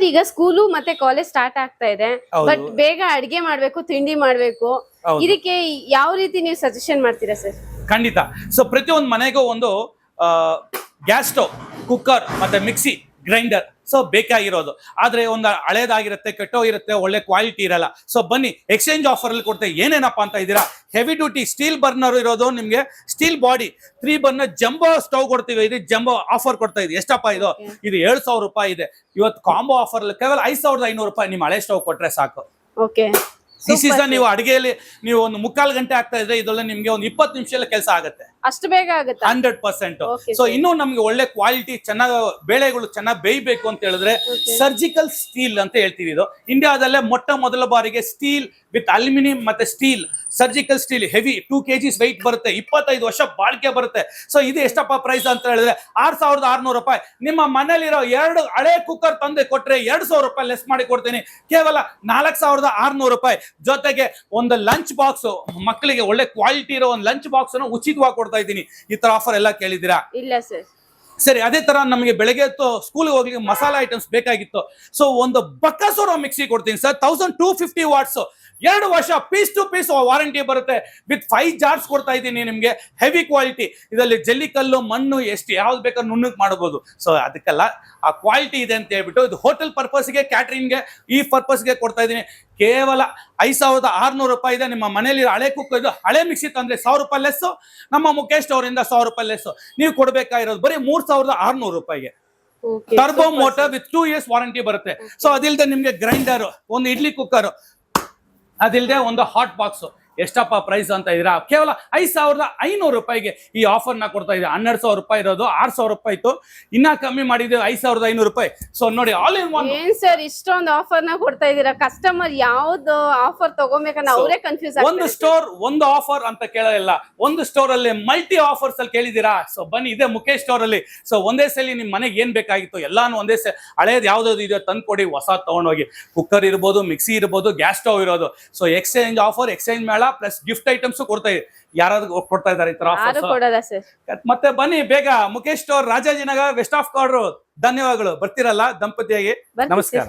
ಈಗ ಸ್ಕೂಲು ಮತ್ತೆ college start ಆಗ್ತಾ ಇದೆ, ಬಟ್ ಬೇಗ ಅಡಿಗೆ ಮಾಡ್ಬೇಕು, ತಿಂಡಿ ಮಾಡ್ಬೇಕು, ಇದಕ್ಕೆ ಯಾವ ರೀತಿ ನೀವು ಸಜೆಷನ್ ಮಾಡ್ತೀರಾ ಸರ್? ಖಂಡಿತ. ಸೊ ಪ್ರತಿಯೊಂದು ಮನೆಗೂ ಒಂದು ಗ್ಯಾಸ್ ಸ್ಟವ್, ಕುಕ್ಕರ್ ಮತ್ತೆ ಮಿಕ್ಸಿ ಗ್ರೈಂಡರ್ ಸೊ ಬೇಕಾಗಿರೋದು. ಆದ್ರೆ ಒಂದು ಹಳೇದಾಗಿರುತ್ತೆ, ಕೆಟ್ಟೋಗಿರುತ್ತೆ, ಒಳ್ಳೆ ಕ್ವಾಲಿಟಿ ಇರಲ್ಲ. ಸೊ ಬನ್ನಿ, ಎಕ್ಸ್ಚೇಂಜ್ ಆಫರ್ ಅಲ್ಲಿ ಕೊಡ್ತೇವೆ. ಏನೇನಪ್ಪ ಅಂತ ಇದ್ದೀರಾ, ಹೆವಿ ಡ್ಯೂಟಿ ಸ್ಟೀಲ್ ಬರ್ನರ್ ಇರೋದು, ನಿಮ್ಗೆ steel body 3 burner jumbo stove ಕೊಡ್ತೀವಿ. ಇದು ಜಂಬೋ ಆಫರ್ ಕೊಡ್ತಾ ಇದೆ. ಎಷ್ಟಪ್ಪ ಇದು? ಇದು 7,000 ರೂಪಾಯಿ ಇದೆ. ಇವತ್ತು ಕಾಂಬೋ ಆಫರ್ ಅಲ್ಲಿ ಕೇವಲ 5,500 ರೂಪಾಯಿ ನಿಮ್ಮ ಹಳೆ ಸ್ಟವ್ ಕೊಟ್ರೆ ಸಾಕು. ಓಕೆ, ಈ ಸೀಸನ್ ನೀವು ಅಡಿಗೆಯಲ್ಲಿ ನೀವು ಒಂದು 3/4 ಗಂಟೆ ಆಗ್ತಾ ಇದ್ರೆ ಇದರಲ್ಲಿ ನಿಮ್ಗೆ ಒಂದು 20 ನಿಮಿಷದಲ್ಲಿ ಕೆಲಸ ಆಗುತ್ತೆ. ಅಷ್ಟು ಬೇಗ ಆಗುತ್ತೆ? 100%. ಸೊ ಇನ್ನೂ ನಮ್ಗೆ ಒಳ್ಳೆ ಕ್ವಾಲಿಟಿ, ಚೆನ್ನಾಗಿ ಬೇಳೆಗಳು ಚೆನ್ನಾಗಿ ಬೇಯಬೇಕು ಅಂತ ಹೇಳಿದ್ರೆ ಸರ್ಜಿಕಲ್ ಸ್ಟೀಲ್ ಅಂತ ಹೇಳ್ತೀವಿ. ಇದು ಇಂಡಿಯಾದಲ್ಲೇ ಮೊದಲ ಬಾರಿಗೆ ಸ್ಟೀಲ್ ವಿತ್ ಅಲ್ಯೂಮಿನಿಯಂ ಮತ್ತೆ steel, surgical steel heavy 2 kg weight ಬರುತ್ತೆ, 25 ವರ್ಷ ಬಾಳಿಕೆ ಬರುತ್ತೆ. ಸೊ ಇದು ಎಷ್ಟಪ್ಪ ಪ್ರೈಸ್ ಅಂತ ಹೇಳಿದ್ರೆ 6,600 ರೂಪಾಯಿ. ನಿಮ್ಮ ಮನೇಲಿರೋ 2 ಹಳೆ ಕುಕ್ಕರ್ ತಂದೆ ಕೊಟ್ರೆ 2,000 ರೂಪಾಯಿ ಲೆಸ್ ಮಾಡಿ ಕೊಡ್ತೀನಿ. ಕೇವಲ 4,600 ರೂಪಾಯಿ. ಜೊತೆಗೆ ಒಂದು ಲಂಚ್ ಬಾಕ್ಸ್, ಮಕ್ಕಳಿಗೆ ಒಳ್ಳೆ ಕ್ವಾಲಿಟಿ ಇರೋ ಒಂದು ಲಂಚ್ ಬಾಕ್ಸ್ ಅನ್ನು ಉಚಿತವಾಗಿ ಕೊಡ್ತಾ ಇದ್ದೀನಿ. ಈ ತರ ಆಫರ್ ಎಲ್ಲ ಕೇಳಿದ್ದೀರಾ? ಇಲ್ಲ ಸರ್. ಸರಿ, ಅದೇ ತರ ನಮಗೆ ಬೆಳಗ್ಗೆ ಹೊತ್ತು ಸ್ಕೂಲ್ಗೆ ಹೋಗ್ಲಿಕ್ಕೆ ಮಸಾಲಾ ಐಟಮ್ಸ್ ಬೇಕಾಗಿತ್ತು. ಸೊ ಒಂದು ಬಕ್ಕಸೂರ ಮಿಕ್ಸಿ ಕೊಡ್ತೀನಿ ಸರ್, 1250 ವಾಟ್ಸ್, 2 ವರ್ಷ ಪೀಸ್ ಟು ಪೀಸ್ ವಾರಂಟಿ ಬರುತ್ತೆ. ವಿತ್ 5 ಜಾರ್ಸ್ ಕೊಡ್ತಾ ಇದ್ದೀನಿ ನಿಮ್ಗೆ, ಹೆವಿ ಕ್ವಾಲಿಟಿ. ಇದರಲ್ಲಿ ಜಲ್ಲಿಕಲ್ಲು, ಮಣ್ಣು ಎಷ್ಟು ಯಾವ್ದು ಬೇಕಾದ್ರೂ ನುಣ್ಣಗೆ ಮಾಡಬಹುದು. ಸೊ ಅದಕ್ಕೆಲ್ಲ ಆ ಕ್ವಾಲಿಟಿ ಇದೆ ಅಂತ ಹೇಳ್ಬಿಟ್ಟು ಇದು ಹೋಟೆಲ್ ಪರ್ಪಸ್ಗೆ, ಕ್ಯಾಟ್ರಿಂಗ್ಗೆ, ಈ ಪರ್ಪಸ್ಗೆ ಕೊಡ್ತಾ ಇದ್ದೀನಿ. ಕೇವಲ 5,600 ರೂಪಾಯಿ ಇದೆ. ನಿಮ್ಮ ಮನೇಲಿ ಹಳೆ ಕುಕ್ಕರ್, ಇದು ಹಳೆ ಮಿಕ್ಸಿ ತಂದ್ರೆ 1,000 ರೂಪಾಯಿ ಲೆಸ್, ನಮ್ಮ ಮುಖೇಶ್ ಅವರಿಂದ 1,000 ರೂಪಾಯಿ ಲೆಸ್. ನೀವು ಕೊಡ್ಬೇಕಾಗಿರೋದು ಬರೀ 3,600 ರೂಪಾಯಿಗೆ. Turbo motor with 2 years warranty ಬರುತ್ತೆ. ಸೊ ಅದಿಲ್ಲದೆ ನಿಮ್ಗೆ ಗ್ರೈಂಡರ್, ಒಂದು ಇಡ್ಲಿ ಕುಕ್ಕರ್, ಅದಿಲ್ಲದೆ ಒಂದು ಹಾಟ್ ಬಾಕ್ಸ್. ಎಷ್ಟಪ್ಪ ಪ್ರೈಸ್ ಅಂತ ಇದ್ದೀರಾ? ಕೇವಲ 5,500 ರೂಪಾಯಿಗೆ ಈ ಆಫರ್ ನ ಕೊಡ್ತಾ ಇದೆ. 12,000 ರೂಪಾಯಿ ಇರೋದು 6,000 ರೂಪಾಯಿ ಇತ್ತು, ಇನ್ನ ಕಮ್ಮಿ ಮಾಡಿದ್ದೀವಿ 5,500 ರೂಪಾಯಿ. ಸೊ ನೋಡಿ, ಆಲ್ ಇನ್ ಒನ್. ಏನ್ ಸರ್ ಇಷ್ಟೊಂದು ಆಫರ್ ನ ಕೊಡ್ತಾ ಇದ್ದೀರಾ? ಕಸ್ಟಮರ್ ಯಾವ್ದು ಆಫರ್ ತಗೋಬೇಕಂತ ಅವರೇ ಕನ್ಫ್ಯೂಸ್ ಆಗ್ತಾರೆ. ಒಂದು ಸ್ಟೋರ್ ಒಂದು ಆಫರ್ ಅಂತ ಕೇಳಲ್ಲ, ಒಂದು ಸ್ಟೋರ್ ಅಲ್ಲಿ ಮಲ್ಟಿ ಆಫರ್ಸ್ ಅಲ್ಲಿ ಕೇಳಿದೀರಾ? ಸೊ ಬನ್ನಿ, ಇದೆ ಮುಖೇಶ್ ಸ್ಟೋರ್ ಅಲ್ಲಿ. ಸೊ ಒಂದೇ ಸಲ ನಿಮ್ ಮನೆಗೆ ಏನ್ ಬೇಕಾಗಿತ್ತು ಎಲ್ಲಾನು ಒಂದೇ ಹಳೇದು ಯಾವ್ದಾದ್ರು ಇದೆಯೋ ತಂದ್ಕೊಡಿ, ಹೊಸ ತಗೊಂಡೋಗಿ. ಕುಕ್ಕರ್ ಇರ್ಬೋದು, ಮಿಕ್ಸಿ ಇರ್ಬೋದು, ಗ್ಯಾಸ್ ಸ್ಟವ್ ಇರೋದು. ಸೊ ಎಕ್ಸ್ಚೇಂಜ್ ಆಫರ್, ಎಕ್ಸ್ಚೇಂಜ್ ಮೇಳ ಪ್ಲಸ್ ಗಿಫ್ಟ್ ಐಟಮ್ಸ್ ಕೊಡ್ತಾ ಇದೆ. ಯಾರಾದ್ರೂ ಕೊಡ್ತಾ ಇದಾರೆ ಈ ತರ ಆಫರ್ಸ್? ಮತ್ತೆ ಬನ್ನಿ ಬೇಗ, Mukesh store, Rajajinagar, west of chord. ಧನ್ಯವಾದಗಳು. ಬರ್ತಿರಲ್ಲ ದಂಪತಿಯಾಗಿ. ನಮಸ್ಕಾರ.